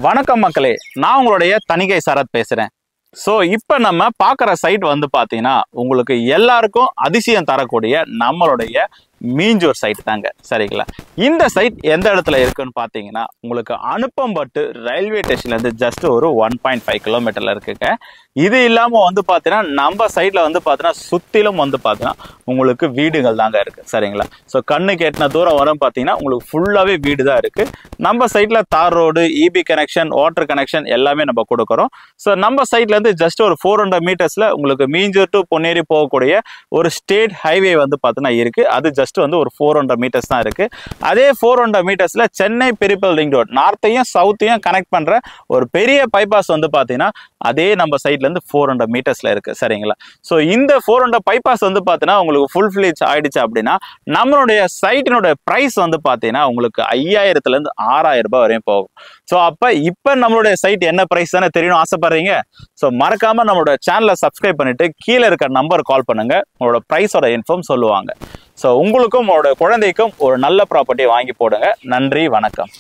வணக்கம் மக்களே, நான் உங்களுடைய தணிகை சரத் பேசுறேன். ஸோ இப்போ நம்ம பார்க்குற சைட் வந்து பார்த்தீங்கன்னா உங்களுக்கு எல்லாருக்கும் அதிசயம் தரக்கூடிய நம்மளுடைய மீஞ்சூர் சைட் தாங்க. சரிங்களா? இந்த சைட் எந்த இடத்துல இருக்குன்னு பார்த்தீங்கன்னா உங்களுக்கு அனுப்பம்பட்டு ரயில்வே ஸ்டேஷன்லேருந்து ஜஸ்ட் ஒரு 1.5 கிலோமீட்டரில் இருக்குங்க. இது இல்லாமல் வந்து பார்த்தீங்கன்னா நம்ம சைடில் வந்து பார்த்தீங்கன்னா சுற்றிலும் வந்து பார்த்தீங்கன்னா உங்களுக்கு வீடுகள் தாங்க இருக்குது. சரிங்களா? ஸோ கண்ணுக்கு எட்டின தூரம் வரும் பார்த்தீங்கன்னா உங்களுக்கு ஃபுல்லாகவே வீடு தான் இருக்குது. நம்ம சைட்டில் தார் road, EB connection, water connection எல்லாமே நம்ம கொடுக்குறோம். ஸோ நம்ம சைட்லேருந்து ஜஸ்ட் ஒரு 400 மீட்டர்ஸில் உங்களுக்கு மீஞ்சூர் டு பொன்னேரி போகக்கூடிய ஒரு ஸ்டேட் ஹைவே வந்து பார்த்தீங்கன்னா இருக்குது. அது ஜஸ்ட் வந்து ஒரு 400 மீட்டர்ஸ் தான் இருக்கு. அதே 400 மீட்டர்ஸ்ல சென்னை பெரிஃபெரல் ரிங் ரோட் நார்த்தையும் சவுத்தையும் கனெக்ட் பண்ற ஒரு பெரிய பைபாஸ் வந்து பாத்தீங்கன்னா அதே நம்ம சைட்ல இருந்து 400 மீட்டர்ஸ்ல இருக்கு. சரிங்களா? சோ இந்த 400 பைபாஸ் வந்து பாத்தீங்கன்னா உங்களுக்கு ஃபுல் ஃபிளேஜ் ஆயிடுச்சு அப்படின்னா நம்மளுடைய சைட்டினுடைய பிரைஸ் வந்து பாத்தீங்கன்னா உங்களுக்கு 5000 இருந்து 6000 ரூபாய் வரையும் போகும். சோ இப்ப நம்மளுடைய சைட் என்ன பிரைஸ் தானே தெரியணும் ஆசைப்படுறீங்க? சோ மறக்காம நம்மளோட சேனலை சப்ஸ்கிரைப் பண்ணிட்டு கீழே இருக்க நம்பர் கால் பண்ணுங்க. உங்களோட பிரைஸோட இன்ஃபார்ம் சொல்லுவாங்க. ஸோ உங்களுக்கும் உங்களோட குழந்தைக்கும் ஒரு நல்ல ப்ராப்பர்ட்டி வாங்கி போடுங்க. நன்றி, வணக்கம்.